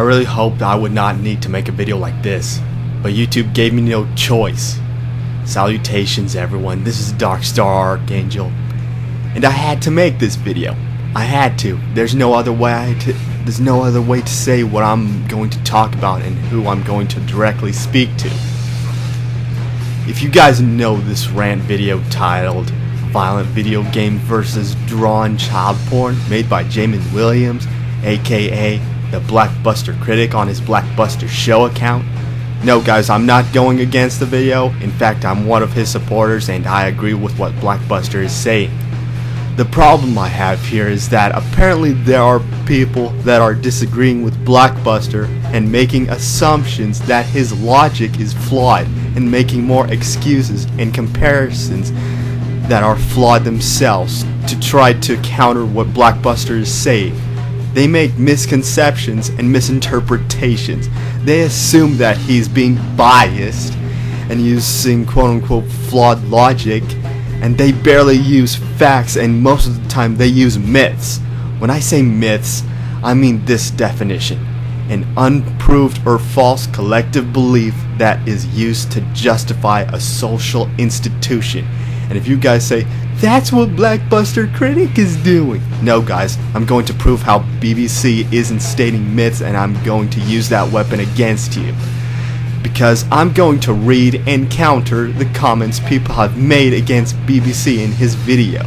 I really hoped I would not need to make a video like this, but YouTube gave me no choice. Salutations everyone, this is Darkstar Archangel, and I had to make this video. I had to. There's no other way to say what I'm going to talk about and who I'm going to directly speak to. If you guys know this rant video titled Violent Video Game versus Drawn Child Porn made by Jamin Williams, aka the Blackbuster Critic on his Blackbuster Show account. No guys, I'm not going against the video. In fact, I'm one of his supporters and I agree with what Blackbuster is saying. The problem I have here is that apparently there are people that are disagreeing with Blackbuster and making assumptions that his logic is flawed and making more excuses and comparisons that are flawed themselves to try to counter what Blackbuster is saying. They make misconceptions and misinterpretations. They assume that he's being biased and using quote-unquote flawed logic, and they barely use facts, and most of the time they use myths. When I say myths, I mean this definition: an unproved or false collective belief that is used to justify a social institution. And if you guys say, that's what Blackbuster Critic is doing. No guys, I'm going to prove how BBC isn't stating myths, and I'm going to use that weapon against you. Because I'm going to read and counter the comments people have made against BBC in his video.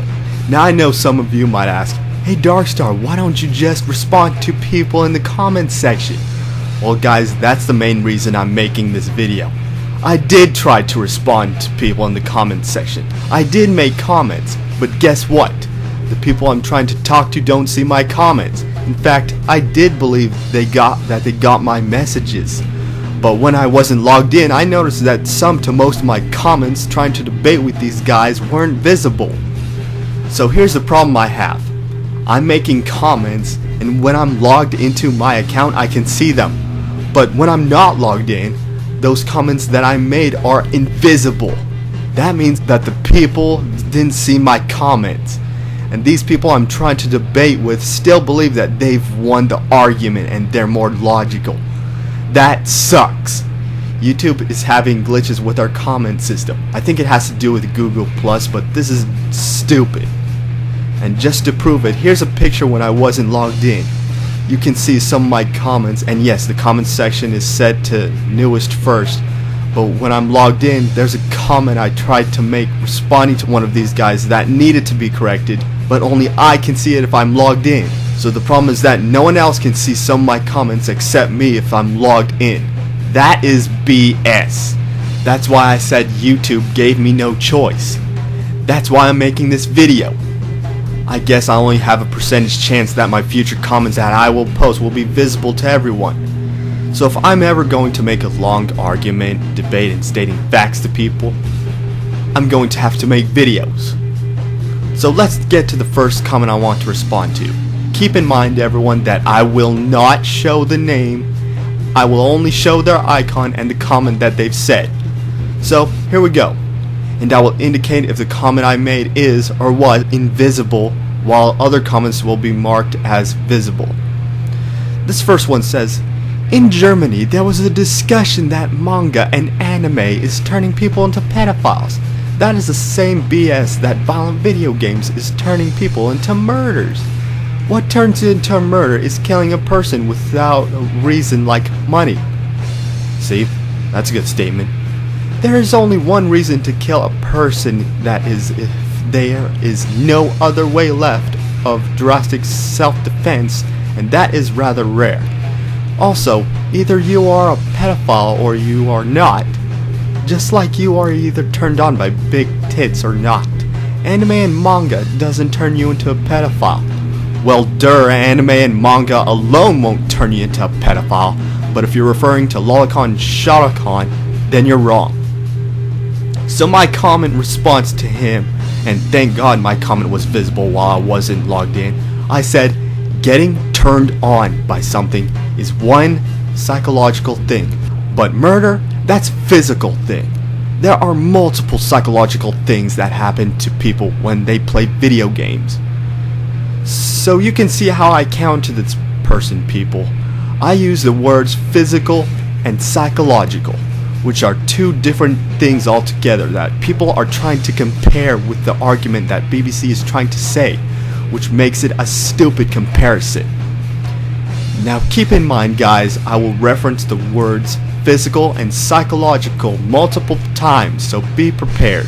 Now I know some of you might ask, hey Darkstar, why don't you just respond to people in the comments section? Well guys, that's the main reason I'm making this video. I did try to respond to people in the comments section. I did make comments, but guess what? The people I'm trying to talk to don't see my comments. In fact, I did believe they got my messages. But when I wasn't logged in, I noticed that some to most of my comments trying to debate with these guys weren't visible. So here's the problem I have. I'm making comments, and when I'm logged into my account, I can see them. But when I'm not logged in, those comments that I made are invisible. That means that the people didn't see my comments. And these people I'm trying to debate with still believe that they've won the argument and they're more logical. That sucks. YouTube is having glitches with our comment system. I think it has to do with Google+, but this is stupid. And just to prove it, here's a picture when I wasn't logged in. You can see some of my comments, and yes, the comment section is set to newest first, but when I'm logged in, there's a comment I tried to make responding to one of these guys that needed to be corrected, but only I can see it if I'm logged in. So the problem is that no one else can see some of my comments except me if I'm logged in. That is BS. That's why I said YouTube gave me no choice. That's why I'm making this video. I guess I only have a percentage chance that my future comments that I will post will be visible to everyone. So if I'm ever going to make a long argument, debate, and stating facts to people, I'm going to have to make videos. So let's get to the first comment I want to respond to. Keep in mind everyone that I will not show the name. I will only show their icon and the comment that they've said. So here we go. And I will indicate if the comment I made is or was invisible, while other comments will be marked as visible. This first one says, in Germany there was a discussion that manga and anime is turning people into pedophiles. That is the same BS that violent video games is turning people into murderers. What turns into a murder is killing a person without a reason like money. See, that's a good statement. There is only one reason to kill a person, that is if there is no other way left of drastic self-defense, and that is rather rare. Also, either you are a pedophile or you are not, just like you are either turned on by big tits or not. Anime and manga doesn't turn you into a pedophile. Well, anime and manga alone won't turn you into a pedophile, but if you're referring to Lolicon and Shotacon, then you're wrong. So my comment response to him, and thank God my comment was visible while I wasn't logged in, I said, getting turned on by something is one psychological thing, but murder, that's a physical thing. There are multiple psychological things that happen to people when they play video games. So you can see how I counter this person, people. I use the words physical and psychological, which are two different things altogether that people are trying to compare with the argument that BBC is trying to say, which makes it a stupid comparison. Now keep in mind, guys, I will reference the words physical and psychological multiple times, so be prepared.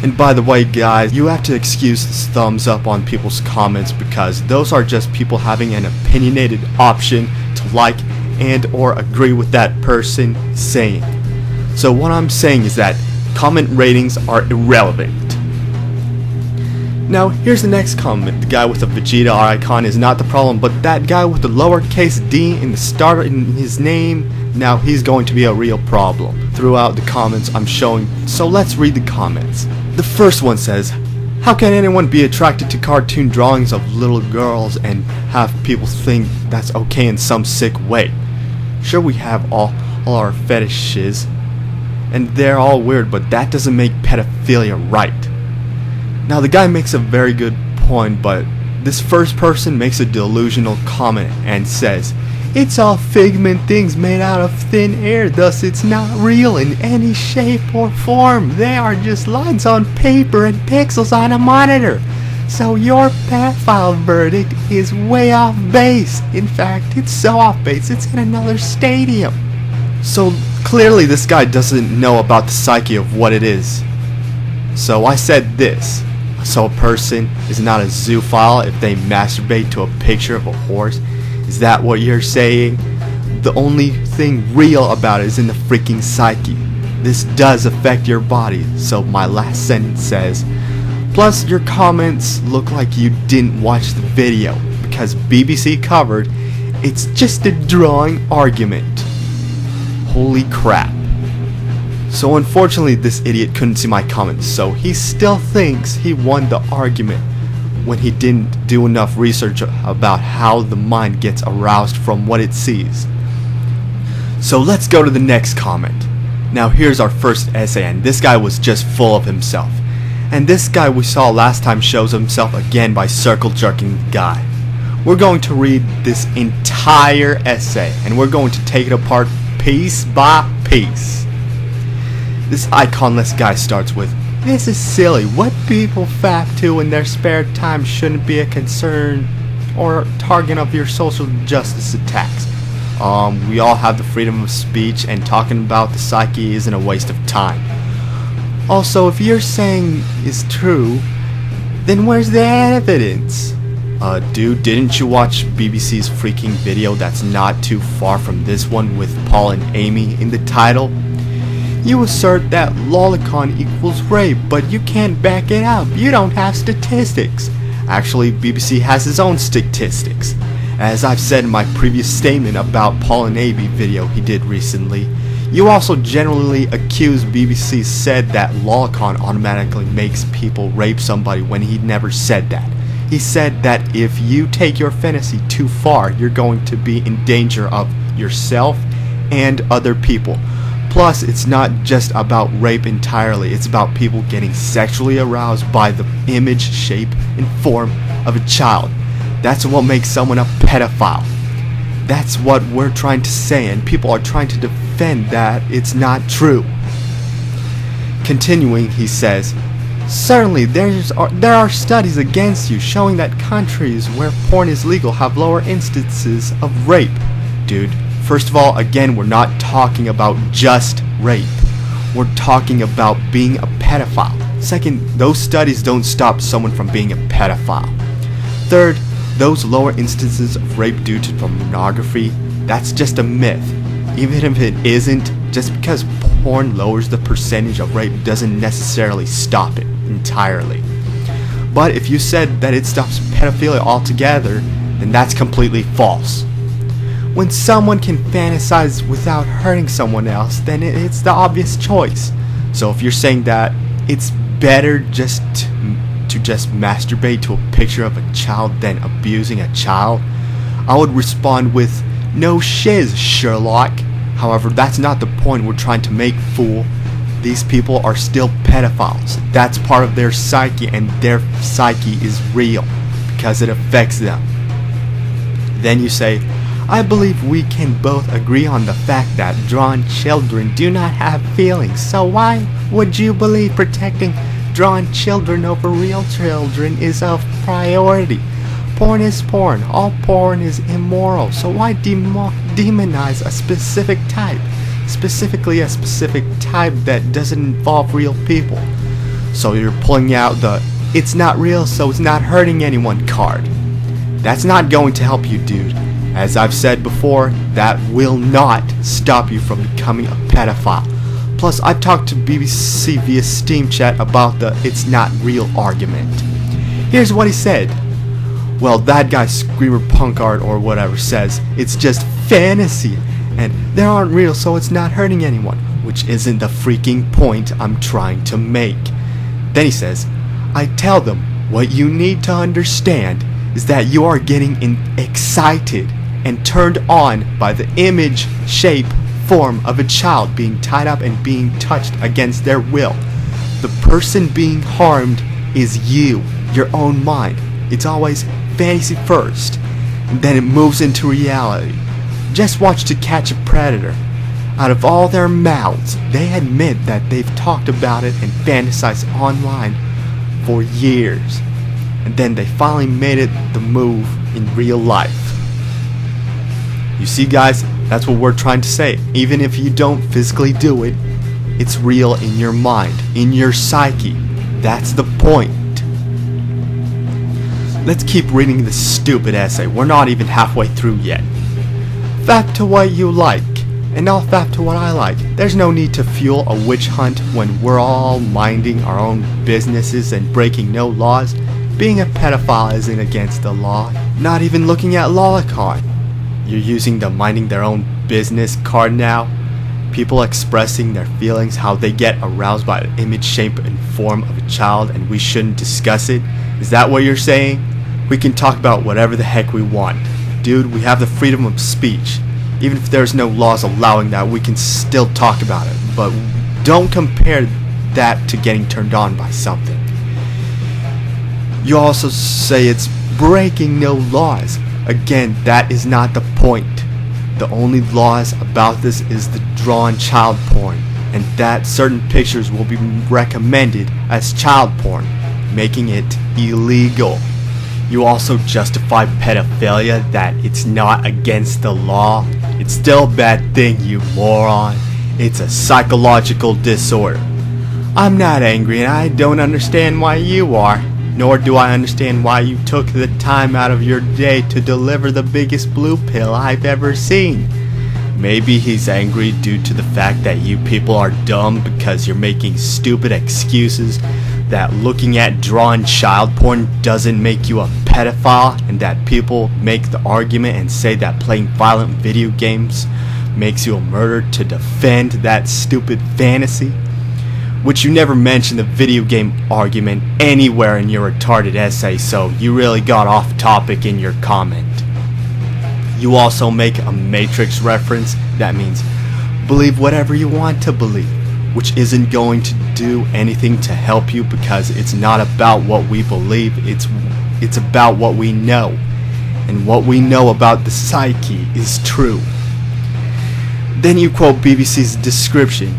And by the way, guys, you have to excuse this thumbs up on people's comments because those are just people having an opinionated option to like and or agree with that person saying. So what I'm saying is that comment ratings are irrelevant. Now here's the next comment. The guy with the Vegeta icon is not the problem, but that guy with the lowercase d in the start in his name, now he's going to be a real problem throughout the comments I'm showing. So let's read the comments. The first one says, how can anyone be attracted to cartoon drawings of little girls and have people think that's okay in some sick way? Sure, we have all our fetishes and they're all weird, but that doesn't make pedophilia right. Now the guy makes a very good point, but this first person makes a delusional comment and says, it's all figment things made out of thin air, thus it's not real in any shape or form. They are just lines on paper and pixels on a monitor. So your pedophile verdict is way off base. In fact, it's so off base it's in another stadium. So clearly this guy doesn't know about the psyche of what it is. So I said this. So a person is not a zoophile if they masturbate to a picture of a horse? Is that what you're saying? The only thing real about it is in the freaking psyche. This does affect your body. So my last sentence says, plus your comments look like you didn't watch the video because BBC covered it's just a drawing argument. Holy crap. So unfortunately this idiot couldn't see my comments, so he still thinks he won the argument when he didn't do enough research about how the mind gets aroused from what it sees. So let's go to the next comment. Now here's our first essay, and this guy was just full of himself. And this guy we saw last time shows himself again by circle jerking the guy. We're going to read this entire essay and we're going to take it apart piece by piece. This iconless guy starts with, this is silly. What people faff to in their spare time shouldn't be a concern or a target of your social justice attacks. We all have the freedom of speech, and talking about the psyche isn't a waste of time. Also, if you're saying is true, then where's the evidence? Dude, didn't you watch BBC's freaking video that's not too far from this one with Paul and Amy in the title? You assert that Lolicon equals rape, but you can't back it up. You don't have statistics. Actually, BBC has its own statistics. As I've said in my previous statement about Paul and Amy video he did recently, you also generally accuse BBC said that Lolicon automatically makes people rape somebody when he never said that. He said that if you take your fantasy too far, you're going to be in danger of yourself and other people. Plus, it's not just about rape entirely, it's about people getting sexually aroused by the image, shape, and form of a child. That's what makes someone a pedophile. That's what we're trying to say, and people are trying to defend that it's not true. Continuing, he says, certainly there are studies against you showing that countries where porn is legal have lower instances of rape. Dude, first of all, again, we're not talking about just rape. We're talking about being a pedophile. Second, those studies don't stop someone from being a pedophile. Third, those lower instances of rape due to pornography, that's just a myth. Even if it isn't, just because porn lowers the percentage of rape doesn't necessarily stop it entirely. But if you said that it stops pedophilia altogether, then that's completely false. When someone can fantasize without hurting someone else, then it's the obvious choice. So if you're saying that it's better just to just masturbate to a picture of a child than abusing a child, I would respond with, no shiz, Sherlock. However, that's not the point we're trying to make, fool. These people are still pedophiles. That's part of their psyche, and their psyche is real because it affects them. Then you say, I believe we can both agree on the fact that drawn children do not have feelings, so why would you believe protecting drawn children over real children is a priority? Porn is porn. All porn is immoral, so why demonize a specific type? Specifically a specific type that doesn't involve real people. So you're pulling out the "it's not real so it's not hurting anyone" card. That's not going to help you, dude. As I've said before, that will not stop you from becoming a pedophile. Plus, I've talked to BBC via Steam chat about the "it's not real" argument. Here's what he said. Well, that guy Screamer Punkart or whatever says it's just fantasy and they aren't real so it's not hurting anyone, which isn't the freaking point I'm trying to make. Then he says, I tell them what you need to understand is that you are getting excited and turned on by the image, shape, form of a child being tied up and being touched against their will. The person being harmed is you, your own mind. It's always fantasy first, and then it moves into reality. Just watch To Catch a Predator. Out of all their mouths, they admit that they've talked about it and fantasized online for years. And then they finally made it the move in real life. You see, guys, that's what we're trying to say. Even if you don't physically do it, it's real in your mind, in your psyche. That's the point. Let's keep reading this stupid essay. We're not even halfway through yet. Fact to what you like, and I'll fact to what I like. There's no need to fuel a witch hunt when we're all minding our own businesses and breaking no laws. Being a pedophile isn't against the law. Not even looking at Lolicon. You're using the minding their own business card now. People expressing their feelings, how they get aroused by the image, shape, and form of a child, and we shouldn't discuss it. Is that what you're saying? We can talk about whatever the heck we want. Dude, we have the freedom of speech. Even if there's no laws allowing that, we can still talk about it. But don't compare that to getting turned on by something. You also say it's breaking no laws. Again, that is not the point. The only laws about this is the drawn child porn, and that certain pictures will be recommended as child porn, making it illegal. You also justify pedophilia, that it's not against the law. It's still a bad thing, you moron. It's a psychological disorder. I'm not angry, and I don't understand why you are. Nor do I understand why you took the time out of your day to deliver the biggest blue pill I've ever seen. Maybe he's angry due to the fact that you people are dumb because you're making stupid excuses, that looking at drawn child porn doesn't make you a pedophile, and that people make the argument and say that playing violent video games makes you a murderer to defend that stupid fantasy. Which you never mentioned the video game argument anywhere in your retarded essay, so you really got off topic in your comment. You also make a Matrix reference. That means believe whatever you want to believe, which isn't going to do anything to help you because it's not about what we believe, it's about what we know. And what we know about the psyche is true. Then you quote BBC's description.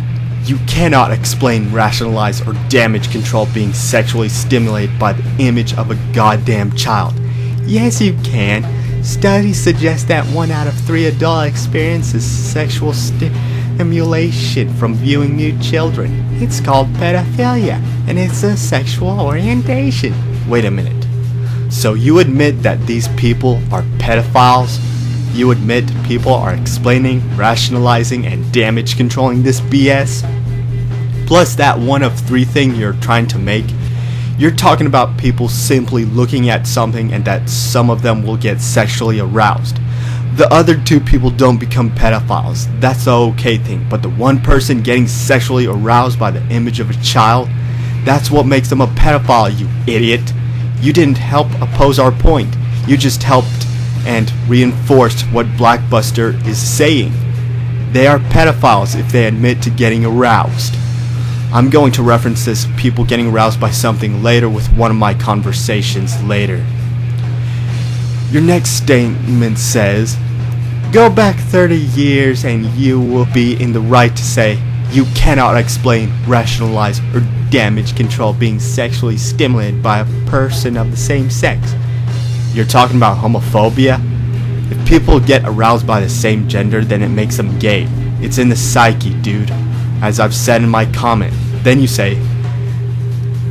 You cannot explain, rationalize, or damage control being sexually stimulated by the image of a goddamn child. Yes, you can. Studies suggest that 1 out of 3 adults experiences sexual stimulation from viewing nude children. It's called pedophilia, and it's a sexual orientation. Wait a minute. So you admit that these people are pedophiles? You admit people are explaining, rationalizing, and damage controlling this BS? Plus that 1 of 3 thing you're trying to make, you're talking about people simply looking at something and that some of them will get sexually aroused. The other 2 people don't become pedophiles. That's the okay thing. But the 1 person getting sexually aroused by the image of a child, that's what makes them a pedophile, you idiot. You didn't help oppose our point. You just helped and reinforced what Blackbuster is saying. They are pedophiles if they admit to getting aroused. I'm going to reference this people getting aroused by something later with one of my conversations later. Your next statement says, Go back 30 years and you will be in the right to say you cannot explain, rationalize, or damage control being sexually stimulated by a person of the same sex. You're talking about homophobia? If people get aroused by the same gender, then it makes them gay. It's in the psyche, dude. As I've said in my comment. Then you say,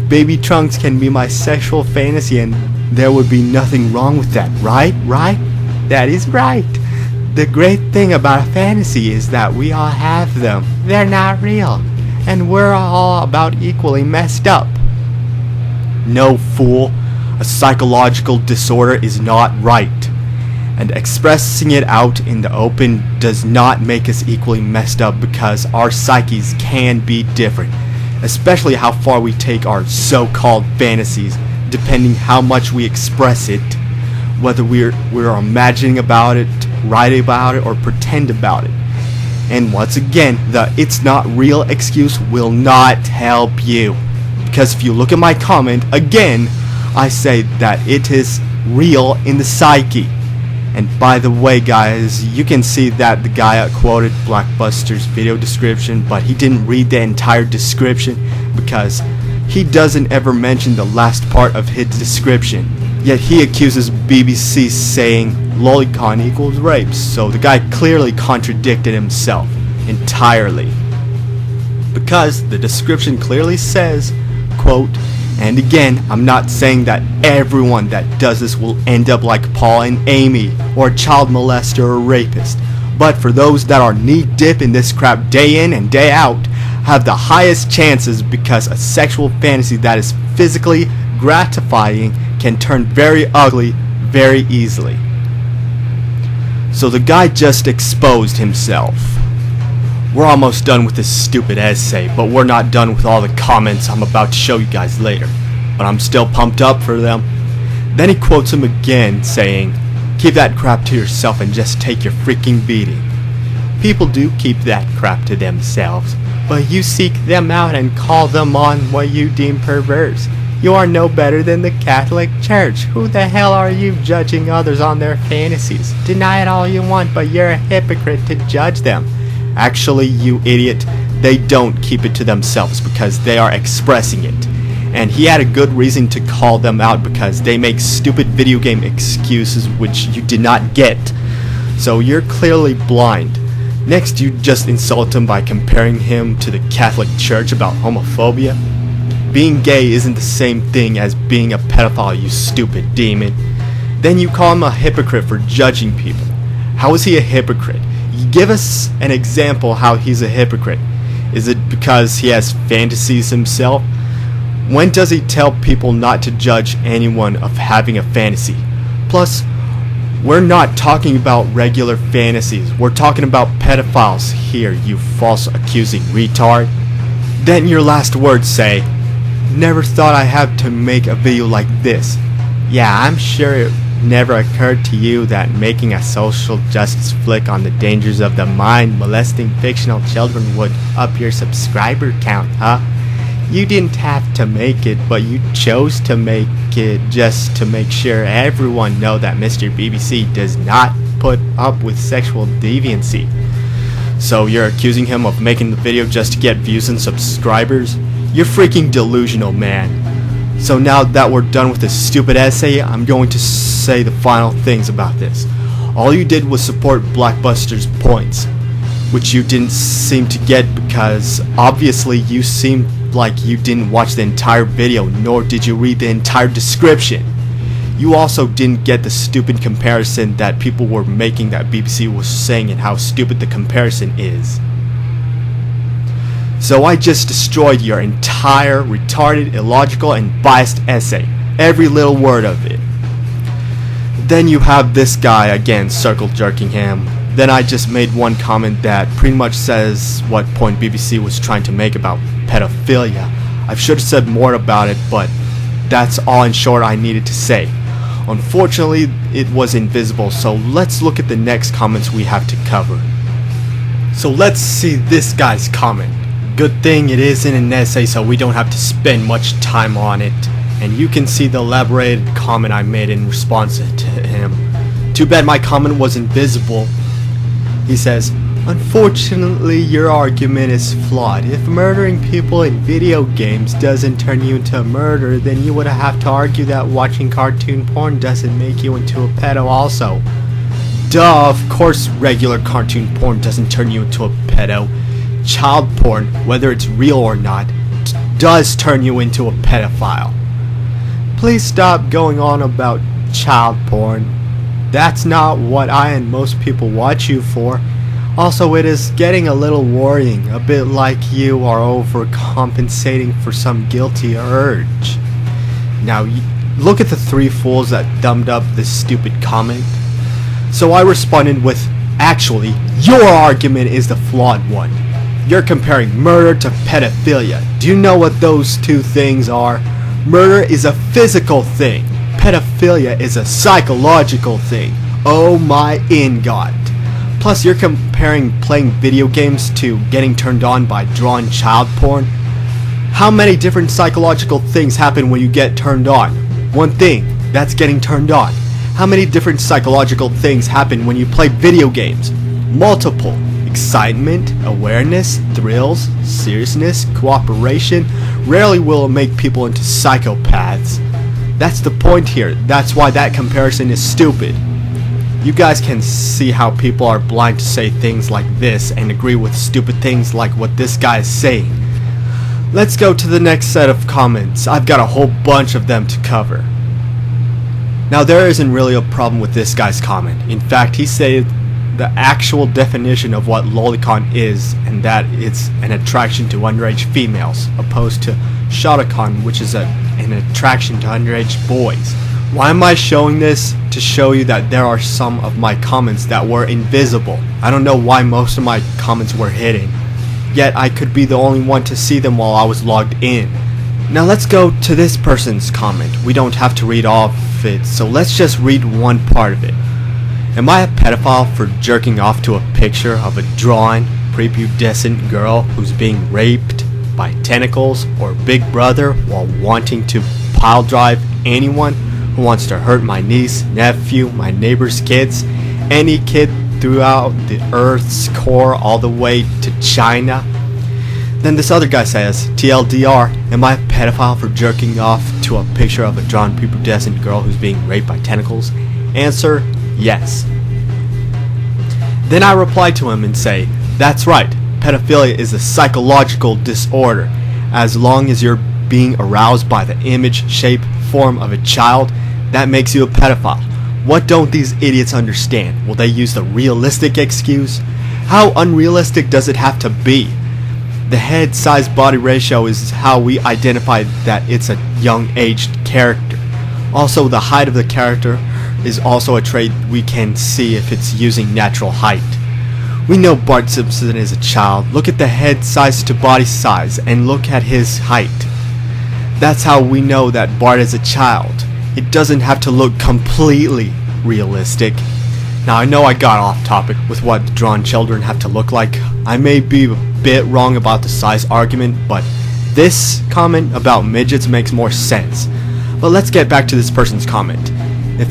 baby trunks can be my sexual fantasy and there would be nothing wrong with that, right? Right? That is right. The great thing about a fantasy is that we all have them. They're not real. And we're all about equally messed up. No, fool. A psychological disorder is not right. And expressing it out in the open does not make us equally messed up because our psyches can be different. Especially how far we take our so-called fantasies, depending how much we express it. Whether we're imagining about it, write about it, or pretend about it. And once again, the "it's not real" excuse will not help you. Because if you look at my comment, again, I say that it is real in the psyche. And by the way, guys, you can see that the guy quoted Blockbuster's video description, but he didn't read the entire description because he doesn't ever mention the last part of his description. Yet he accuses BBC saying Lolicon equals rape, so the guy clearly contradicted himself entirely. Because the description clearly says, quote, and again, I'm not saying that everyone that does this will end up like Paul and Amy, or a child molester or rapist. But for those that are knee-deep in this crap day in and day out, have the highest chances because a sexual fantasy that is physically gratifying can turn very ugly very easily. So the guy just exposed himself. We're almost done with this stupid essay, but we're not done with all the comments I'm about to show you guys later. But I'm still pumped up for them. Then he quotes him again, saying, keep that crap to yourself and just take your freaking beating. People do keep that crap to themselves, but you seek them out and call them on what you deem perverse. You are no better than the Catholic Church. Who the hell are you judging others on their fantasies? Deny it all you want, but you're a hypocrite to judge them. Actually, you idiot, they don't keep it to themselves because they are expressing it. And he had a good reason to call them out because they make stupid video game excuses which you did not get. So you're clearly blind. Next, you just insult him by comparing him to the Catholic Church about homophobia. Being gay isn't the same thing as being a pedophile, you stupid demon. Then you call him a hypocrite for judging people. How is he a hypocrite? Give us an example how he's a hypocrite. Is it because he has fantasies himself? When does he tell people not to judge anyone of having a fantasy? Plus, we're not talking about regular fantasies. We're talking about pedophiles here, you false accusing retard. Then your last words say, never thought I had to make a video like this. Yeah, I'm sure it never occurred to you that making a social justice flick on the dangers of the mind molesting fictional children would up your subscriber count, huh? You didn't have to make it, but you chose to make it just to make sure everyone know that Mr. BBC does not put up with sexual deviancy. So you're accusing him of making the video just to get views and subscribers? You're freaking delusional, man. So now that we're done with this stupid essay, I'm going to say the final things about this. All you did was support Blockbuster's points, which you didn't seem to get because obviously you seemed like you didn't watch the entire video, nor did you read the entire description. You also didn't get the stupid comparison that people were making that BBC was saying and how stupid the comparison is. So I just destroyed your entire retarded, illogical, and biased essay. Every little word of it. Then you have this guy again circle jerking him. Then I just made one comment that pretty much says what point BBC was trying to make about pedophilia. I should have said more about it, but that's all in short I needed to say. Unfortunately, it was invisible, so let's look at the next comments we have to cover. So let's see this guy's comment. Good thing it isn't an essay, so we don't have to spend much time on it. And you can see the elaborated comment I made in response to him. Too bad my comment was invisible. He says, "Unfortunately, your argument is flawed. If murdering people in video games doesn't turn you into a murderer, then you would have to argue that watching cartoon porn doesn't make you into a pedo also." Duh, of course regular cartoon porn doesn't turn you into a pedo. Child porn, whether it's real or not, does turn you into a pedophile. Please stop going on about child porn. That's not what I and most people watch you for. Also, it is getting a little worrying, a bit like you are overcompensating for some guilty urge. Now, look at the three fools that thumbed up this stupid comment. So I responded with, actually, your argument is the flawed one. You're comparing murder to pedophilia. Do you know what those two things are? Murder is a physical thing. Pedophilia is a psychological thing. Oh my God. Plus, you're comparing playing video games to getting turned on by drawn child porn. How many different psychological things happen when you get turned on? One thing, that's getting turned on. How many different psychological things happen when you play video games? Multiple. Excitement, awareness, thrills, seriousness, cooperation. Rarely will it make people into psychopaths. That's the point here. That's why that comparison is stupid. You guys can see how people are blind to say things like this and agree with stupid things like what this guy is saying. Let's go to the next set of comments. I've got a whole bunch of them to cover. Now, there isn't really a problem with this guy's comment. In fact, he said the actual definition of what Lolicon is, and that it's an attraction to underage females, opposed to Shotacon, which is an attraction to underage boys. Why am I showing this? To show you that there are some of my comments that were invisible. I don't know why most of my comments were hidden, yet I could be the only one to see them while I was logged in. Now let's go to this person's comment. We don't have to read all of it, so let's just read one part of it. Am I a pedophile for jerking off to a picture of a drawn, prepubescent girl who's being raped by tentacles or Big Brother while wanting to pile drive anyone who wants to hurt my niece, nephew, my neighbor's kids, any kid throughout the Earth's core all the way to China? Then this other guy says, TLDR, am I a pedophile for jerking off to a picture of a drawn prepubescent girl who's being raped by tentacles? Answer, yes. Then I reply to him and say, that's right, pedophilia is a psychological disorder. As long as you're being aroused by the image, shape, form of a child, that makes you a pedophile. What don't these idiots understand? Will they use the realistic excuse? How unrealistic does it have to be? The head size body ratio is how we identify that it's a young aged character. Also, the height of the character is also a trait we can see if it's using natural height. We know Bart Simpson is a child. Look at the head size to body size and look at his height. That's how we know that Bart is a child. It doesn't have to look completely realistic. Now, I know I got off topic with what drawn children have to look like. I may be a bit wrong about the size argument, but this comment about midgets makes more sense. But let's get back to this person's comment. If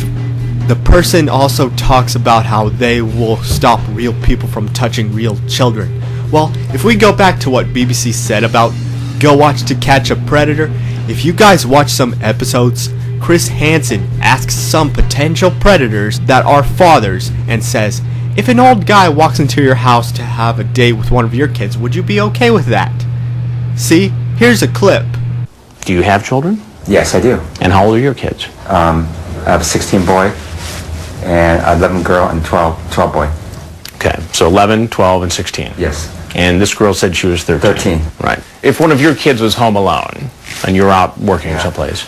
the person also talks about how they will stop real people from touching real children. Well, if we go back to what BBC said about Go Watch to Catch a Predator, if you guys watch some episodes, Chris Hansen asks some potential predators that are fathers and says, if an old guy walks into your house to have a date with one of your kids, would you be okay with that? See, here's a clip. Do you have children? Yes, I do. And how old are your kids? I have a 16 boy and 11 girl and 12 boy. Okay, so 11, 12, and 16. Yes. And this girl said she was 13. 13. Right. If one of your kids was home alone and you were out working someplace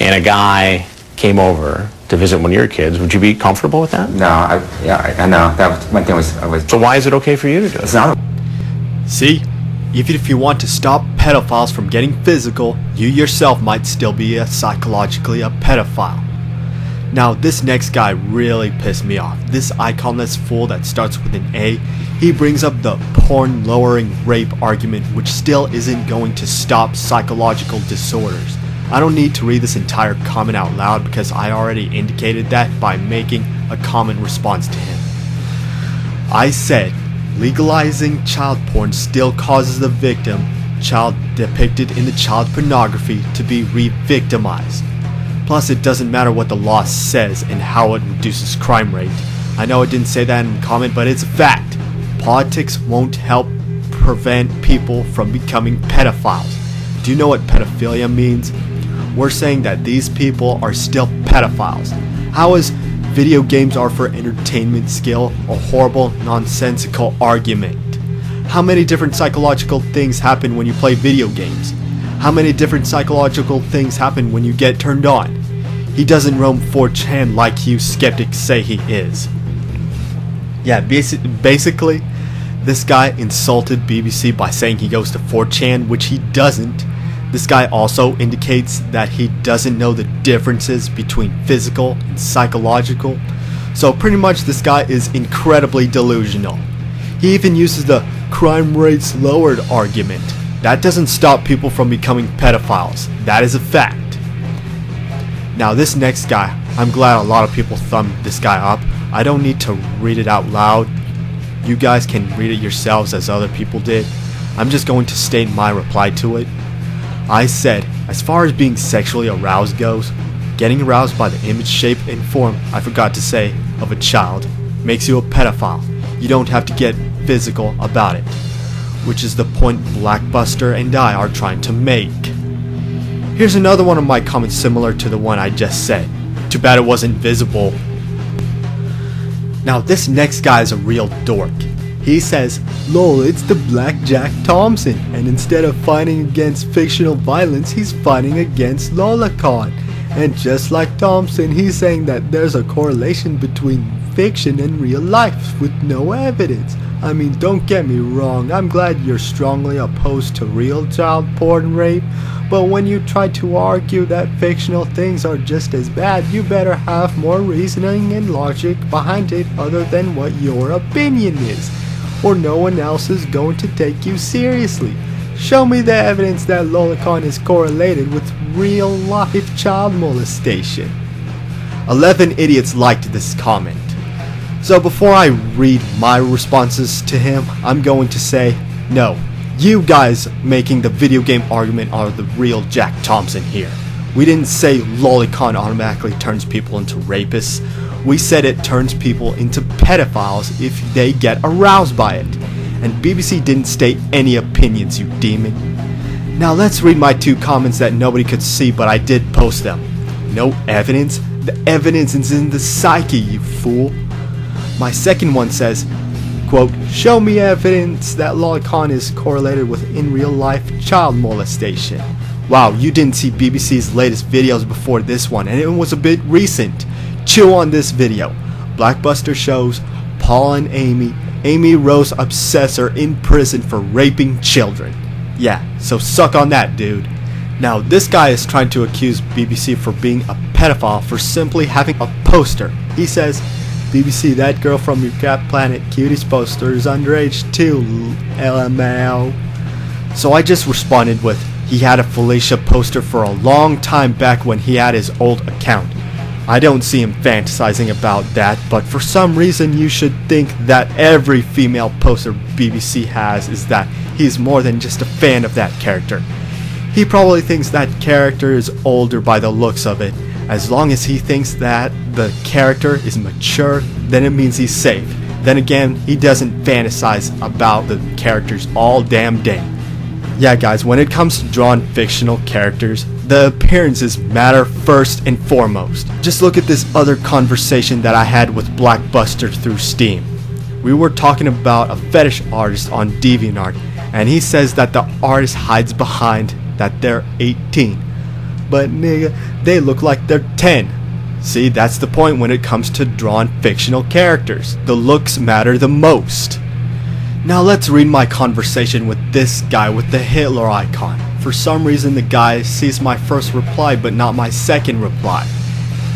and a guy came over to visit one of your kids, would you be comfortable with that? No, I know. That was one thing was So why is it okay for you to do it? It's not. See? Even if you want to stop pedophiles from getting physical, you yourself might still be psychologically a pedophile. Now, this next guy really pissed me off. This iconless fool that starts with an A, he brings up the porn-lowering rape argument, which still isn't going to stop psychological disorders. I don't need to read this entire comment out loud because I already indicated that by making a comment response to him. I said, legalizing child porn still causes the victim, child depicted in the child pornography, to be re-victimized. Plus, it doesn't matter what the law says and how it reduces crime rate. I know I didn't say that in the comment, but it's a fact. Politics won't help prevent people from becoming pedophiles. Do you know what pedophilia means? We're saying that these people are still pedophiles. How is video games are for entertainment skill a horrible, nonsensical argument? How many different psychological things happen when you play video games? How many different psychological things happen when you get turned on? He doesn't roam 4chan like you skeptics say he is. Yeah, basically, this guy insulted BBC by saying he goes to 4chan, which he doesn't. This guy also indicates that he doesn't know the differences between physical and psychological. So pretty much this guy is incredibly delusional. He even uses the crime rates lowered argument. That doesn't stop people from becoming pedophiles. That is a fact. Now this next guy, I'm glad a lot of people thumbed this guy up. I don't need to read it out loud. You guys can read it yourselves as other people did. I'm just going to state my reply to it. I said, as far as being sexually aroused goes, getting aroused by the image, shape, and form, I forgot to say, of a child, makes you a pedophile. You don't have to get physical about it, which is the point Blackbuster and I are trying to make. Here's another one of my comments similar to the one I just said. Too bad it wasn't visible. Now this next guy is a real dork. He says, lol, it's the Black Jack Thompson, and instead of fighting against fictional violence, he's fighting against Lolicon. And just like Thompson, he's saying that there's a correlation between fiction and real life with no evidence. I mean, don't get me wrong, I'm glad you're strongly opposed to real child porn rape, but when you try to argue that fictional things are just as bad, you better have more reasoning and logic behind it other than what your opinion is, or no one else is going to take you seriously. Show me the evidence that Lolicon is correlated with real life child molestation. 11 idiots liked this comment. So before I read my responses to him, I'm going to say, no, you guys making the video game argument are the real Jack Thompson here. We didn't say Lolicon automatically turns people into rapists. We said it turns people into pedophiles if they get aroused by it. And BBC didn't state any opinions, you demon. Now let's read my two comments that nobody could see, but I did post them. No evidence? The evidence is in the psyche, you fool. My second one says, quote, show me evidence that Lolicon is correlated with in real life child molestation. Wow, you didn't see BBC's latest videos before this one, and it was a bit recent. Chill on this video. Blackbuster shows Paul and Amy Rose obsessor in prison for raping children. Yeah, so suck on that, dude. Now this guy is trying to accuse BBC for being a pedophile for simply having a poster. He says, BBC, that girl from your Cat Planet Cuties poster is underage too, LMAO. So I just responded with, he had a Philia poster for a long time back when he had his old account. I don't see him fantasizing about that, but for some reason you should think that every female poster BBC has is that he's more than just a fan of that character. He probably thinks that character is older by the looks of it. As long as he thinks that the character is mature, then it means he's safe. Then again, he doesn't fantasize about the characters all damn day. Yeah guys, when it comes to drawn fictional characters, the appearances matter first and foremost. Just look at this other conversation that I had with Blackbuster through Steam. We were talking about a fetish artist on DeviantArt, and he says that the artist hides behind that they're 18. But nigga, they look like they're 10. See, that's the point when it comes to drawn fictional characters. The looks matter the most. Now let's read my conversation with this guy with the Hitler icon. For some reason the guy sees my first reply but not my second reply.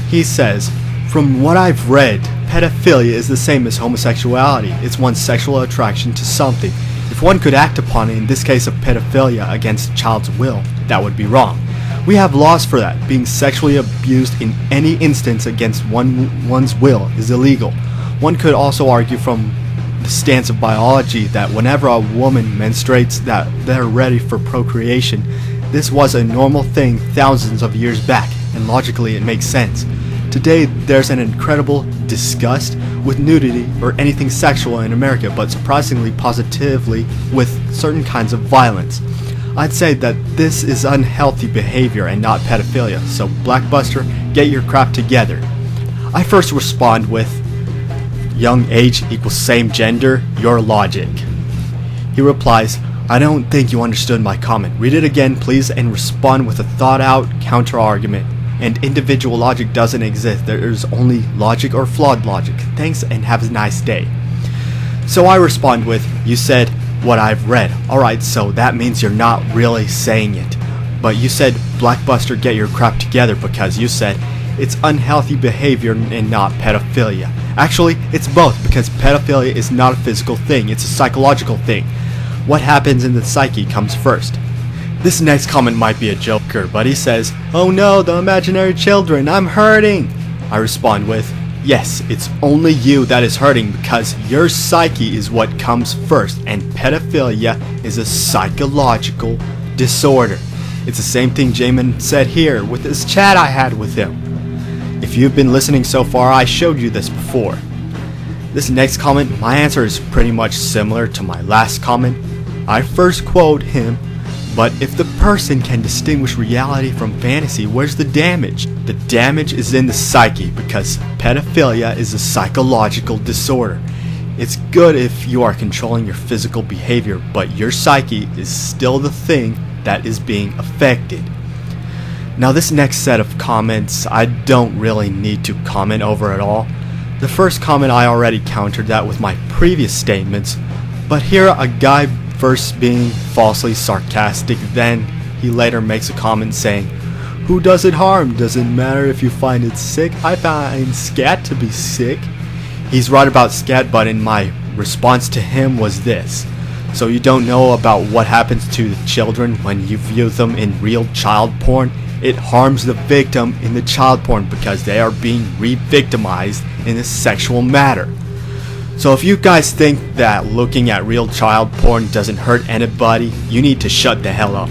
He says, from what I've read, pedophilia is the same as homosexuality. It's one's sexual attraction to something. If one could act upon it, in this case of pedophilia, against a child's will, that would be wrong. We have laws for that. Being sexually abused in any instance against one's will is illegal. One could also argue from the stance of biology that whenever a woman menstruates that they're ready for procreation. This was a normal thing thousands of years back, and logically it makes sense. Today there's an incredible disgust with nudity or anything sexual in America, but surprisingly positively with certain kinds of violence. I'd say that this is unhealthy behavior and not pedophilia, so Blackbuster, get your crap together. I first respond with, young age equals same gender, your logic. He replies, I don't think you understood my comment. Read it again please and respond with a thought out counter argument. And individual logic doesn't exist. There is only logic or flawed logic. Thanks and have a nice day. So I respond with, you said what I've read. Alright, so that means you're not really saying it. But you said Blackbuster, get your crap together, because you said it's unhealthy behavior and not pedophilia. Actually, it's both, because pedophilia is not a physical thing, it's a psychological thing. What happens in the psyche comes first. This next comment might be a joker, but he says, oh no, the imaginary children, I'm hurting. I respond with, yes, it's only you that is hurting because your psyche is what comes first, and pedophilia is a psychological disorder. It's the same thing Jamin said here with this chat I had with him. If you've been listening so far, I showed you this before. This next comment, my answer is pretty much similar to my last comment. I first quote him, but if the person can distinguish reality from fantasy, where's the damage? The damage is in the psyche, because pedophilia is a psychological disorder. It's good if you are controlling your physical behavior, but your psyche is still the thing that is being affected. Now this next set of comments I don't really need to comment over at all. The first comment I already countered that with my previous statements, but here a guy first being falsely sarcastic, then he later makes a comment saying, who does it harm? Doesn't matter if you find it sick. I find scat to be sick. He's right about scat, but in my response to him was this. So you don't know about what happens to the children when you view them in real child porn? It harms the victim in the child porn because they are being re-victimized in a sexual matter. So if you guys think that looking at real child porn doesn't hurt anybody, you need to shut the hell up.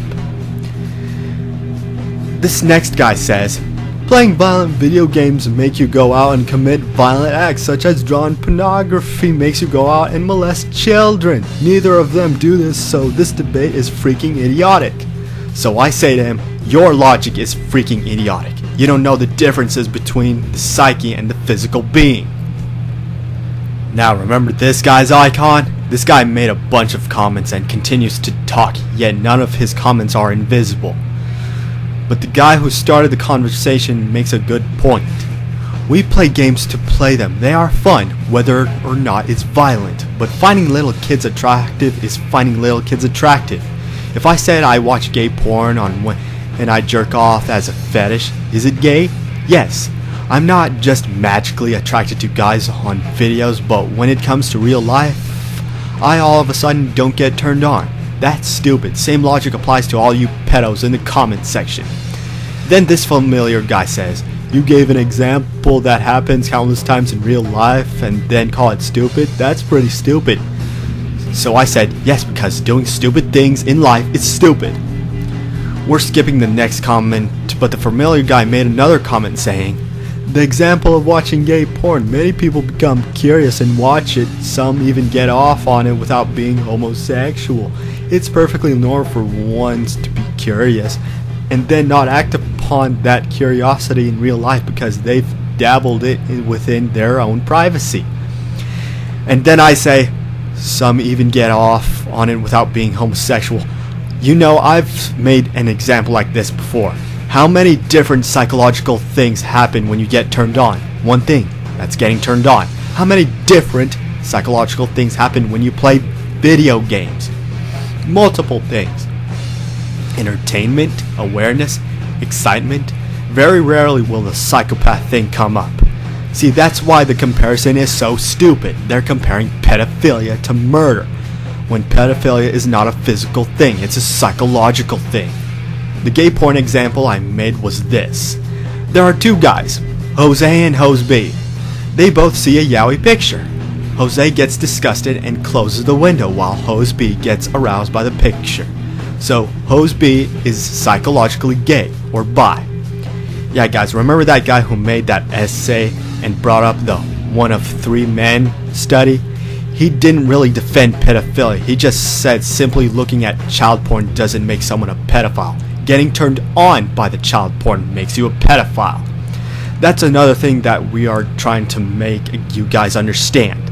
This next guy says, playing violent video games make you go out and commit violent acts, such as drawing pornography makes you go out and molest children. Neither of them do this, so this debate is freaking idiotic. So I say to him, your logic is freaking idiotic. You don't know the differences between the psyche and the physical being. Now remember this guy's icon? This guy made a bunch of comments and continues to talk, yet none of his comments are invisible. But the guy who started the conversation makes a good point. We play games to play them. They are fun, whether or not it's violent. But finding little kids attractive is finding little kids attractive. If I said I watch gay porn and I jerk off as a fetish, is it gay? Yes. I'm not just magically attracted to guys on videos, but when it comes to real life, I all of a sudden don't get turned on. That's stupid. Same logic applies to all you pedos in the comment section. Then this familiar guy says, you gave an example that happens countless times in real life and then call it stupid? That's pretty stupid. So I said, yes, because doing stupid things in life is stupid. We're skipping the next comment, but the familiar guy made another comment saying, the example of watching gay porn, many people become curious and watch it, some even get off on it without being homosexual. It's perfectly normal for ones to be curious and then not act upon that curiosity in real life because they've dabbled it within their own privacy. And then I say, some even get off on it without being homosexual. You know, I've made an example like this before. How many different psychological things happen when you get turned on? One thing, that's getting turned on. How many different psychological things happen when you play video games? Multiple things. Entertainment, awareness, excitement. Very rarely will the psychopath thing come up. See, that's why the comparison is so stupid. They're comparing pedophilia to murder, when pedophilia is not a physical thing, it's a psychological thing. The gay porn example I made was this. There are two guys, Jose and Jose B. They both see a yaoi picture. Jose gets disgusted and closes the window while Hose B gets aroused by the picture. So Hose B is psychologically gay or bi. Yeah guys, remember that guy who made that essay and brought up the 1 of 3 men study? He didn't really defend pedophilia. He just said simply looking at child porn doesn't make someone a pedophile. Getting turned on by the child porn makes you a pedophile. That's another thing that we are trying to make you guys understand.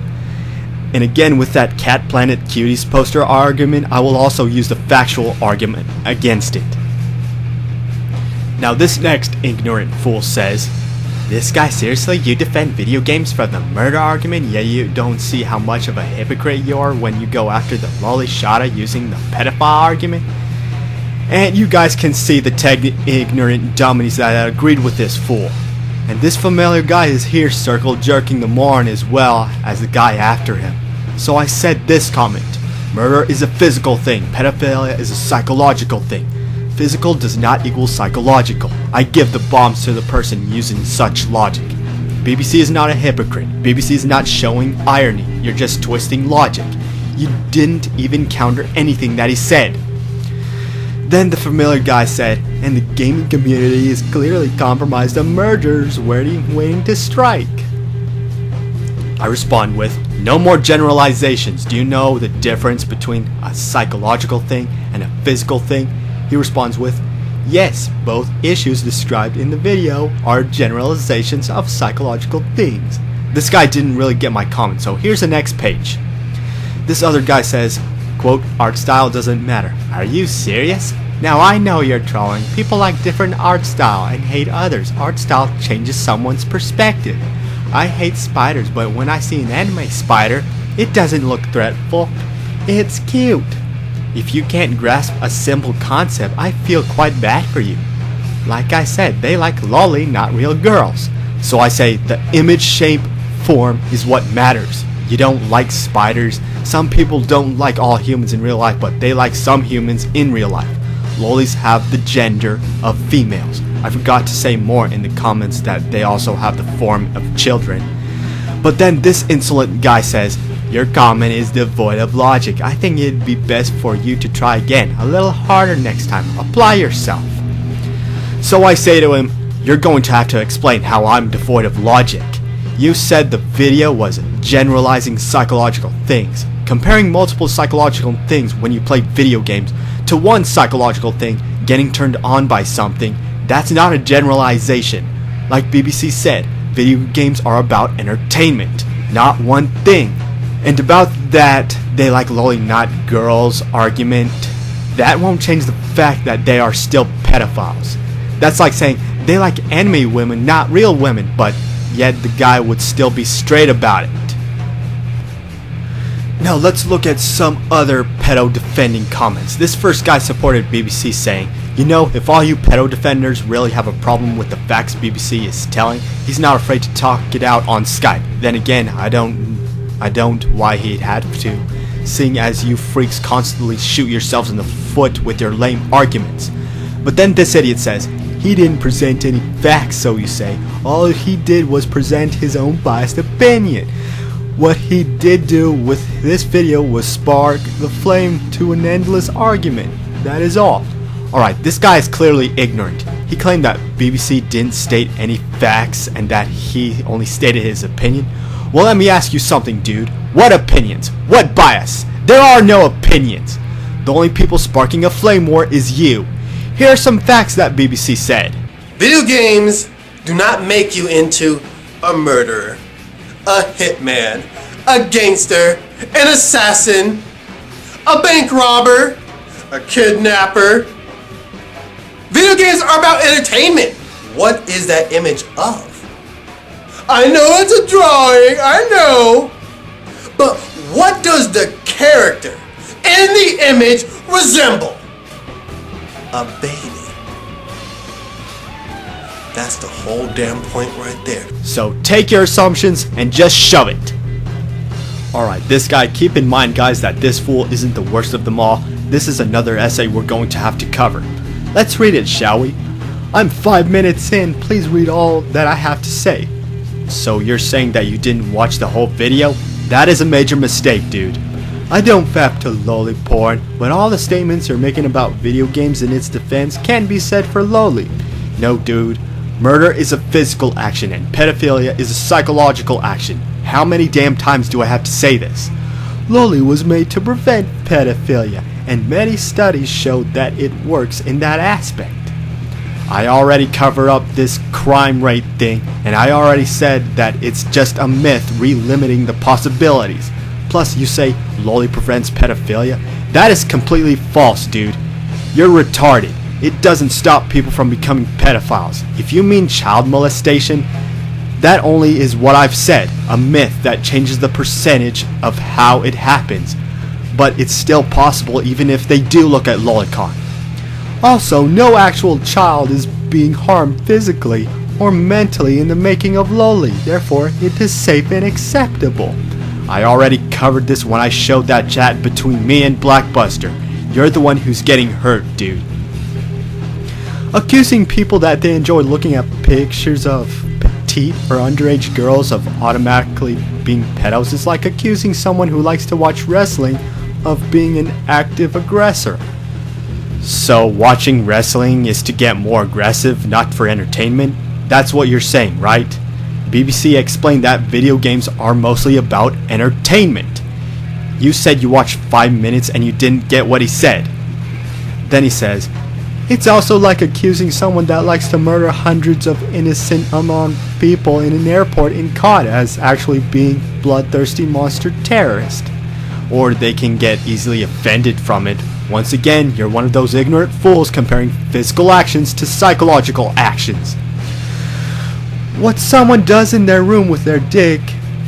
And again, with that Cat Planet Cuties poster argument, I will also use the factual argument against it. Now this next ignorant fool says, "This guy, seriously, you defend video games for the murder argument, yet you don't see how much of a hypocrite you are when you go after the lolly Shota using the pedophile argument?" And you guys can see the ignorant dummies that agreed with this fool. And this familiar guy is here circle jerking the moron as well as the guy after him. So I said this comment: murder is a physical thing, pedophilia is a psychological thing. Physical does not equal psychological. I give the bombs to the person using such logic. BBC is not a hypocrite. BBC is not showing irony. You're just twisting logic. You didn't even counter anything that he said. Then the familiar guy said, "And the gaming community is clearly compromised on murders, waiting to strike." I respond with, "No more generalizations. Do you know the difference between a psychological thing and a physical thing?" He responds with, "Yes, both issues described in the video are generalizations of psychological things." This guy didn't really get my comment, so here's the next page. This other guy says, quote, "Art style doesn't matter." Are you serious? Now I know you're trolling. People like different art style and hate others. Art style changes someone's perspective. I hate spiders, but when I see an anime spider, it doesn't look threatful. It's cute. If you can't grasp a simple concept, I feel quite bad for you. Like I said, they like lolly, not real girls. So I say the image, shape, form is what matters. You don't like spiders. Some people don't like all humans in real life, but they like some humans in real life. Lollies have the gender of females. I forgot to say more in the comments that they also have the form of children. But then this insolent guy says, "Your comment is devoid of logic. I think it'd be best for you to try again, a little harder next time. Apply yourself." So I say to him, "You're going to have to explain how I'm devoid of logic. You said the video was generalizing psychological things. Comparing multiple psychological things when you play video games to one psychological thing, getting turned on by something, that's not a generalization. Like BBC said, video games are about entertainment, not one thing." And about that "they like lolly not girls" argument, that won't change the fact that they are still pedophiles. That's like saying they like anime women, not real women, but yet the guy would still be straight about it. Now let's look at some other pedo defending comments. This first guy supported BBC saying, "You know, if all you pedo defenders really have a problem with the facts BBC is telling, he's not afraid to talk it out on Skype." Then again, I don't why he'd had to, seeing as you freaks constantly shoot yourselves in the foot with your lame arguments. But then this idiot says, "He didn't present any facts, so you say. All he did was present his own biased opinion. What he did do with this video was spark the flame to an endless argument. That is all." Alright, this guy is clearly ignorant. He claimed that BBC didn't state any facts and that he only stated his opinion. Well, let me ask you something, dude. What opinions? What bias? There are no opinions. The only people sparking a flame war is you. Here are some facts that BBC said. Video games do not make you into a murderer, a hitman, a gangster, an assassin, a bank robber, a kidnapper. Video games are about entertainment. What is that image of? I know it's a drawing, I know. But what does the character in the image resemble? A baby. That's the whole damn point right there. So take your assumptions and just shove it. Alright, this guy, keep in mind guys that this fool isn't the worst of them all. This is another essay we're going to have to cover. Let's read it, shall we? I'm 5 minutes in, please read all that I have to say. So you're saying that you didn't watch the whole video? That is a major mistake, dude. I don't fap to loli porn, but all the statements you're making about video games in its defense can be said for loli. No, dude. Murder is a physical action and pedophilia is a psychological action. How many damn times do I have to say this? Loli was made to prevent pedophilia, and many studies showed that it works in that aspect. I already covered up this crime rate thing, and I already said that it's just a myth relimiting the possibilities. Plus, you say loli prevents pedophilia? That is completely false, dude. You're retarded. It doesn't stop people from becoming pedophiles. If you mean child molestation, that only is what I've said, a myth that changes the percentage of how it happens. But it's still possible even if they do look at Lolicon. Also, no actual child is being harmed physically or mentally in the making of loli, therefore it is safe and acceptable. I already covered this when I showed that chat between me and Blackbuster. You're the one who's getting hurt, dude. Accusing people that they enjoy looking at pictures of petite or underage girls of automatically being pedos is like accusing someone who likes to watch wrestling of being an active aggressor. So watching wrestling is to get more aggressive, not for entertainment? That's what you're saying, right? BBC explained that video games are mostly about entertainment. You said you watched 5 minutes and you didn't get what he said. Then he says, it's also like accusing someone that likes to murder hundreds of innocent unarmed people in an airport in COD as actually being bloodthirsty monster terrorist. Or they can get easily offended from it. Once again, you're one of those ignorant fools comparing physical actions to psychological actions. What someone does in their room with their dick,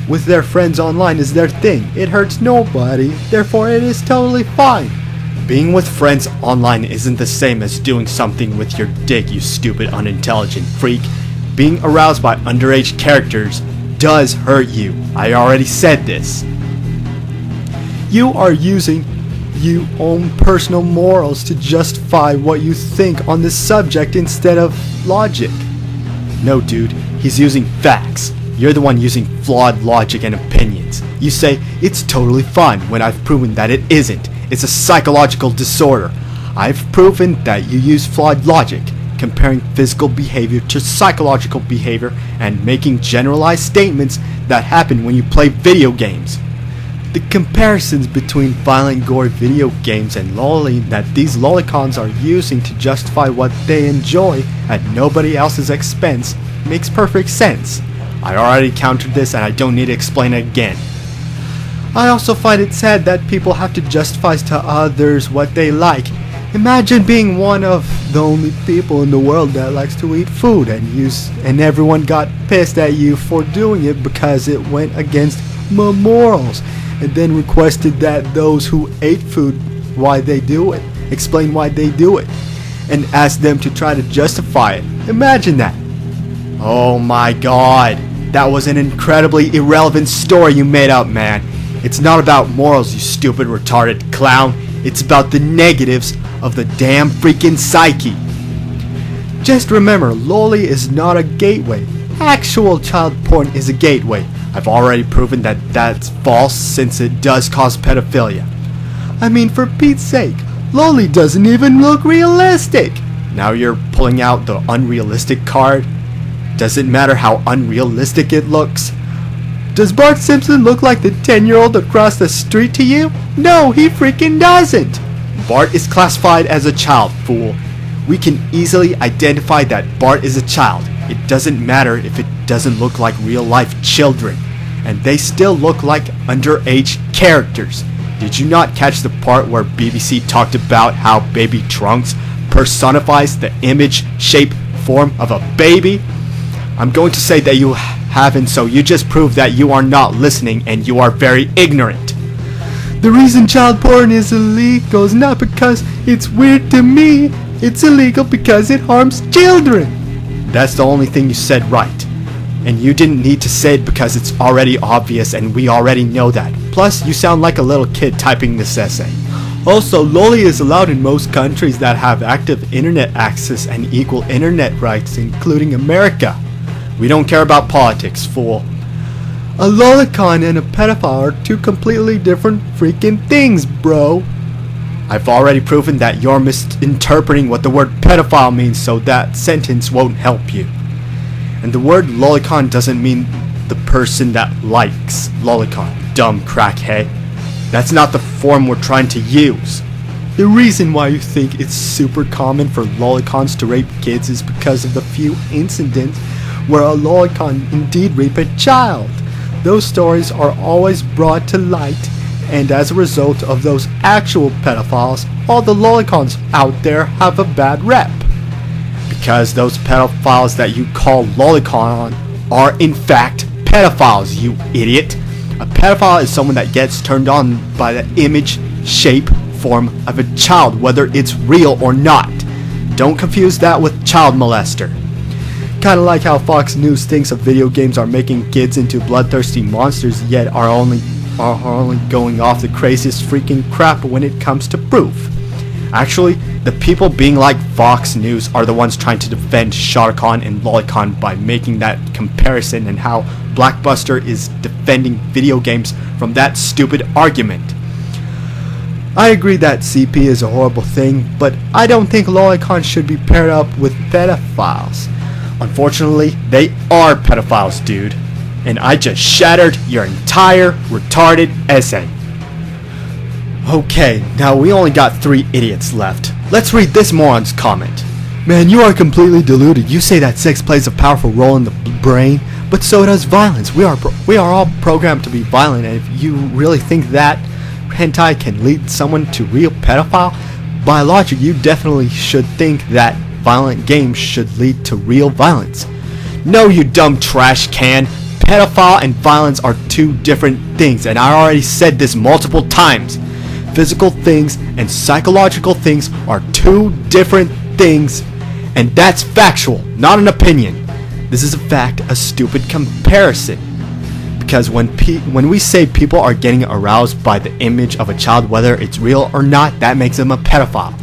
with their friends online is their thing. It hurts nobody, therefore it is totally fine. Being with friends online isn't the same as doing something with your dick, you stupid unintelligent freak. Being aroused by underage characters does hurt you. I already said this. You are using your own personal morals to justify what you think on this subject instead of logic. No, dude, he's using facts. You're the one using flawed logic and opinions. You say it's totally fine when I've proven that it isn't. It's a psychological disorder. I've proven that you use flawed logic, comparing physical behavior to psychological behavior and making generalized statements that happen when you play video games. The comparisons between violent gore video games and loli that these lolicons are using to justify what they enjoy at nobody else's expense makes perfect sense. I already countered this and I don't need to explain it again. I also find it sad that people have to justify to others what they like. Imagine being one of the only people in the world that likes to eat food and everyone got pissed at you for doing it because it went against my morals, and then requested that those who ate food why they do it, explain why they do it, and ask them to try to justify it. Imagine that. Oh my god, that was an incredibly irrelevant story you made up, man. It's not about morals, you stupid retarded clown. It's about the negatives of the damn freaking psyche. Just remember, loli is not a gateway. Actual child porn is a gateway. I've already proven that that's false since it does cause pedophilia. I mean, for Pete's sake, loli doesn't even look realistic. Now you're pulling out the unrealistic card? Does it matter how unrealistic it looks? Does Bart Simpson look like the 10-year-old across the street to you? No, he freaking doesn't! Bart is classified as a child, fool. We can easily identify that Bart is a child. It doesn't matter if it doesn't look like real-life children. And they still look like underage characters. Did you not catch the part where BBC talked about how Baby Trunks personifies the image, shape, form of a baby? I'm going to say that you haven't, so you just proved that you are not listening and you are very ignorant. The reason child porn is illegal is not because it's weird to me. It's illegal because it harms children. That's the only thing you said right. And you didn't need to say it because it's already obvious and we already know that. Plus, you sound like a little kid typing this essay. Also, loli is allowed in most countries that have active internet access and equal internet rights, including America. We don't care about politics, fool. A lolicon and a pedophile are two completely different freaking things, bro. I've already proven that you're misinterpreting what the word pedophile means, so that sentence won't help you. And the word lolicon doesn't mean the person that likes lolicon, dumb crackhead. That's not the form we're trying to use. The reason why you think it's super common for lolicons to rape kids is because of the few incidents where a lolicon indeed raped a child. Those stories are always brought to light, and as a result of those actual pedophiles, all the lolicons out there have a bad rep. Because those pedophiles that you call lolicon are in fact pedophiles, you idiot. A pedophile is someone that gets turned on by the image, shape, form of a child, whether it's real or not. Don't confuse that with child molester. Kinda like how Fox News thinks of video games are making kids into bloodthirsty monsters, yet are only going off the craziest freaking crap when it comes to proof. Actually, the people being like Fox News are the ones trying to defend Shotacon and Lolicon by making that comparison, and how Blockbuster is defending video games from that stupid argument. I agree that CP is a horrible thing, but I don't think Lolicon should be paired up with pedophiles. Unfortunately, they are pedophiles, dude. And I just shattered your entire retarded essay. Okay, now we only got 3 idiots left. Let's read this moron's comment. Man, you are completely deluded. You say that sex plays a powerful role in the brain, but so does violence. We are all programmed to be violent, and if you really think that hentai can lead someone to real pedophile, by logic you definitely should think that violent games should lead to real violence. No, you dumb trash can. Pedophile and violence are 2 different things, and I already said this multiple times. Physical things and psychological things are 2 different things, and that's factual, not an opinion. This is a fact, a stupid comparison. Because when we say people are getting aroused by the image of a child, whether it's real or not, that makes them a pedophile.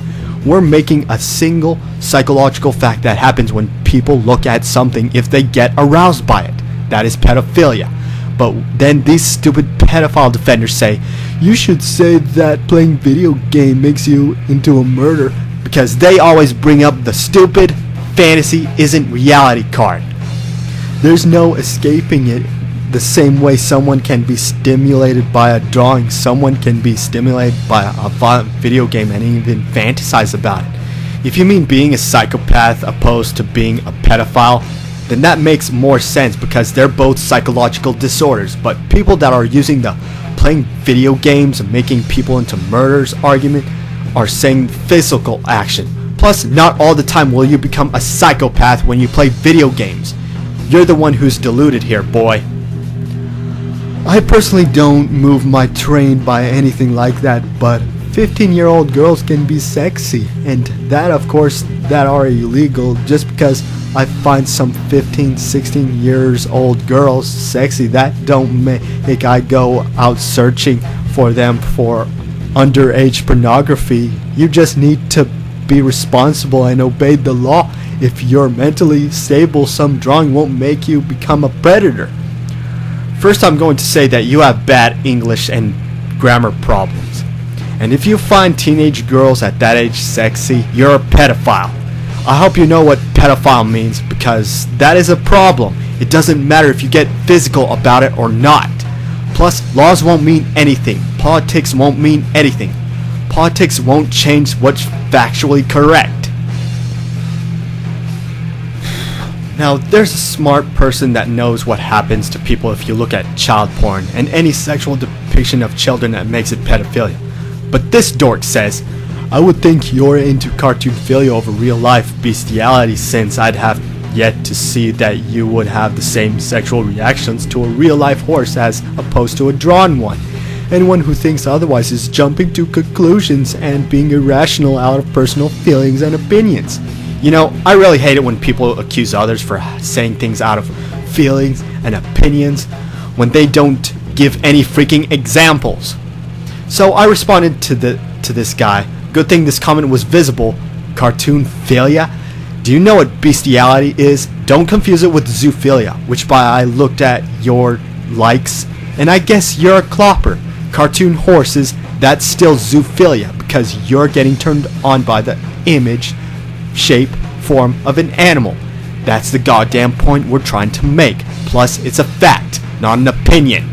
We're making a single psychological fact that happens when people look at something if they get aroused by it. That is pedophilia. But then these stupid pedophile defenders say, you should say that playing video game makes you into a murderer, because they always bring up the stupid fantasy isn't reality card. There's no escaping it. The same way someone can be stimulated by a drawing, someone can be stimulated by a violent video game and even fantasize about it. If you mean being a psychopath opposed to being a pedophile, then that makes more sense, because they're both psychological disorders. But people that are using the playing video games and making people into murderers argument are saying physical action. Plus, not all the time will you become a psychopath when you play video games. You're the one who's deluded here, boy. I personally don't move my train by anything like that, but 15-year-old girls can be sexy, and that of course that are illegal. Just because I find some 15, 16 years old girls sexy, that don't make I go out searching for them for underage pornography. You just need to be responsible and obey the law. If you're mentally stable, some drawing won't make you become a predator. First, I'm going to say that you have bad English and grammar problems. And if you find teenage girls at that age sexy, you're a pedophile. I hope you know what pedophile means, because that is a problem. It doesn't matter if you get physical about it or not. Plus, laws won't mean anything. Politics won't mean anything. Politics won't change what's factually correct. Now, there's a smart person that knows what happens to people if you look at child porn and any sexual depiction of children that makes it pedophilia. But this dork says, I would think you're into cartoon philia over real life bestiality, since I'd have yet to see that you would have the same sexual reactions to a real life horse as opposed to a drawn one. Anyone who thinks otherwise is jumping to conclusions and being irrational out of personal feelings and opinions. You know, I really hate it when people accuse others for saying things out of feelings and opinions when they don't give any freaking examples. So I responded to this guy. Good thing this comment was visible. Cartoon philia? Do you know what bestiality is? Don't confuse it with zoophilia, which by I looked at your likes, and I guess you're a clopper. Cartoon horses, that's still zoophilia because you're getting turned on by the image, shape, form of an animal. That's the goddamn point we're trying to make. Plus, it's a fact, not an opinion.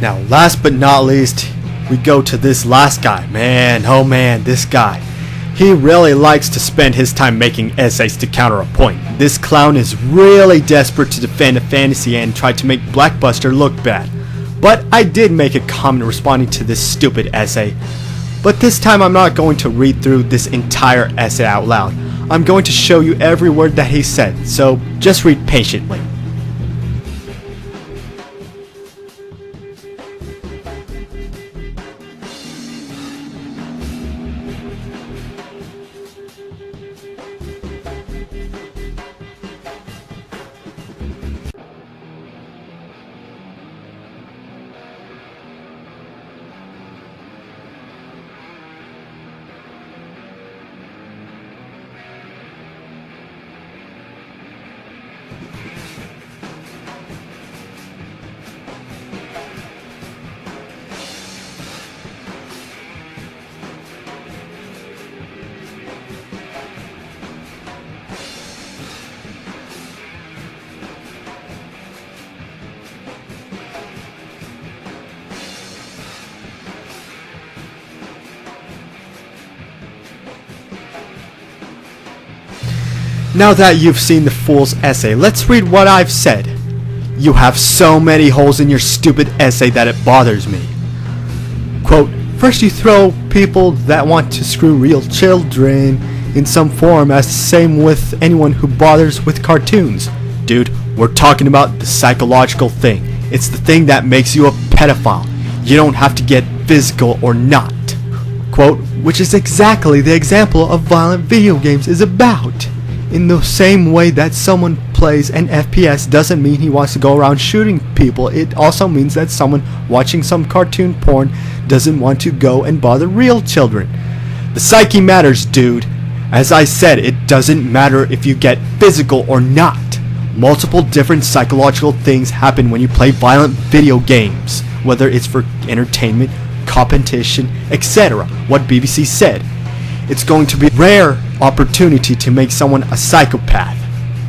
Now, last but not least, we go to this last guy. Man, oh man, this guy. He really likes to spend his time making essays to counter a point. This clown is really desperate to defend a fantasy and try to make Blockbuster look bad. But I did make a comment responding to this stupid essay. But this time I'm not going to read through this entire essay out loud. I'm going to show you every word that he said, so just read patiently. Now that you've seen the fool's essay, let's read what I've said. You have so many holes in your stupid essay that it bothers me. Quote, first you throw people that want to screw real children in some form as the same with anyone who bothers with cartoons. Dude, we're talking about the psychological thing. It's the thing that makes you a pedophile. You don't have to get physical or not. Quote, which is exactly the example of violent video games is about. In the same way that someone plays an FPS doesn't mean he wants to go around shooting people, it also means that someone watching some cartoon porn doesn't want to go and bother real children. The psyche matters, dude. As I said, it doesn't matter if you get physical or not. Multiple different psychological things happen when you play violent video games, whether it's for entertainment, competition, etc. What BBC said. It's going to be a rare opportunity to make someone a psychopath,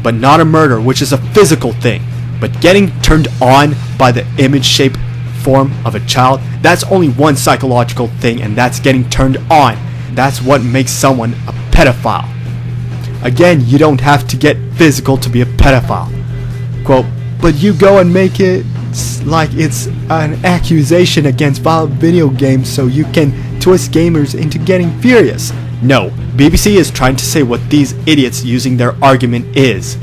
but not a murder, which is a physical thing. But getting turned on by the image, shape, form of a child, that's only one psychological thing, and that's getting turned on. That's what makes someone a pedophile. Again, you don't have to get physical to be a pedophile. Quote, but you go and make it like it's an accusation against violent video games so you can twist gamers into getting furious. No, BBC is trying to say what these idiots using their argument is.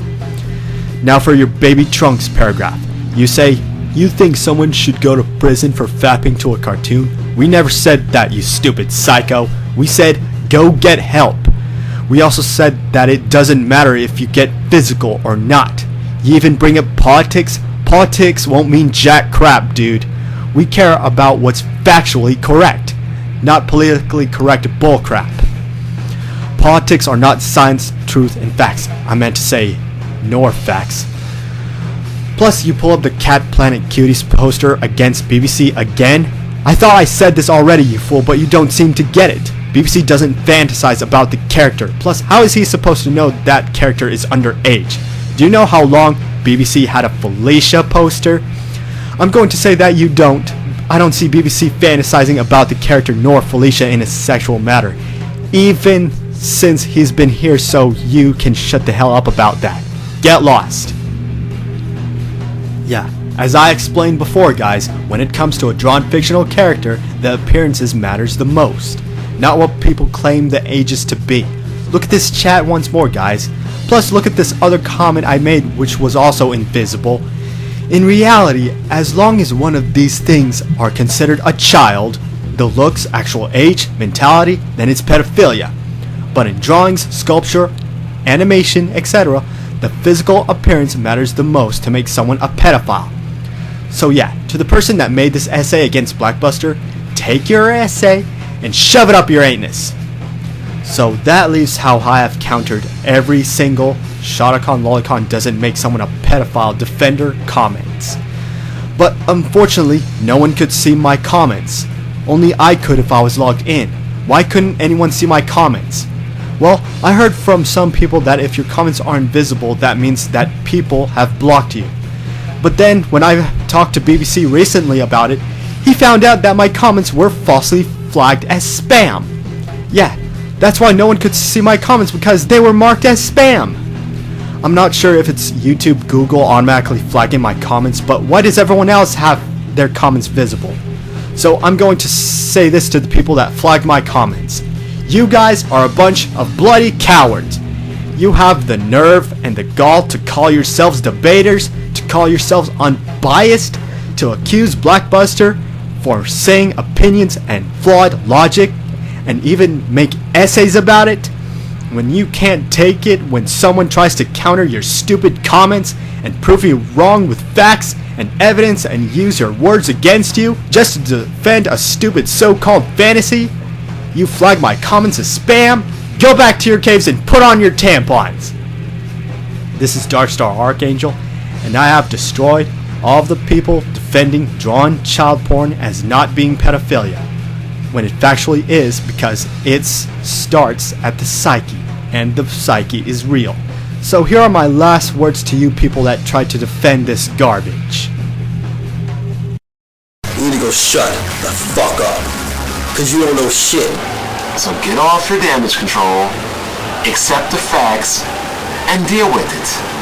Now for your baby trunks paragraph. You say, you think someone should go to prison for fapping to a cartoon? We never said that, you stupid psycho. We said, go get help. We also said that it doesn't matter if you get physical or not. You even bring up politics? Politics won't mean jack crap, dude. We care about what's factually correct, not politically correct bullcrap. Politics are not science, truth, and facts. I meant to say, nor facts. Plus, you pull up the Cat Planet Cuties poster against BBC again? I thought I said this already, you fool, but you don't seem to get it. BBC doesn't fantasize about the character. Plus, how is he supposed to know that character is underage? Do you know how long BBC had a Felicia poster? I'm going to say that you don't. I don't see BBC fantasizing about the character nor Felicia in a sexual matter. Even since he's been here, so you can shut the hell up about that. Get lost. Yeah, as I explained before, guys, when it comes to a drawn fictional character, the appearances matters the most, not what people claim the ages to be. Look at this chat once more, guys. Plus, look at this other comment I made, which was also invisible. In reality, as long as one of these things are considered a child, the looks, actual age, mentality, then it's pedophilia. But in drawings, sculpture, animation, etc., the physical appearance matters the most to make someone a pedophile. So yeah, to the person that made this essay against Blockbuster, take your essay and shove it up your anus. So that leaves how I have countered every single Shotacon Lolicon doesn't make someone a pedophile defender comments. But unfortunately, no one could see my comments. Only I could if I was logged in. Why couldn't anyone see my comments? Well, I heard from some people that if your comments aren't visible, that means that people have blocked you. But then, when I talked to BBC recently about it, he found out that my comments were falsely flagged as spam. Yeah, that's why no one could see my comments, because they were marked as spam. I'm not sure if it's YouTube, Google automatically flagging my comments, but why does everyone else have their comments visible? So I'm going to say this to the people that flagged my comments. You guys are a bunch of bloody cowards. You have the nerve and the gall to call yourselves debaters, to call yourselves unbiased, to accuse Blackbuster for saying opinions and flawed logic, and even make essays about it. When you can't take it when someone tries to counter your stupid comments and prove you wrong with facts and evidence and use your words against you just to defend a stupid so-called fantasy, you flag my comments as spam. Go back to your caves and put on your tampons. This is Darkstar Archangel, and I have destroyed all of the people defending drawn child porn as not being pedophilia, when it factually is, because it starts at the psyche, and the psyche is real. So here are my last words to you people that tried to defend this garbage. You need to go shut the fuck up, cause you don't know shit. So get off your damage control, accept the facts, and deal with it.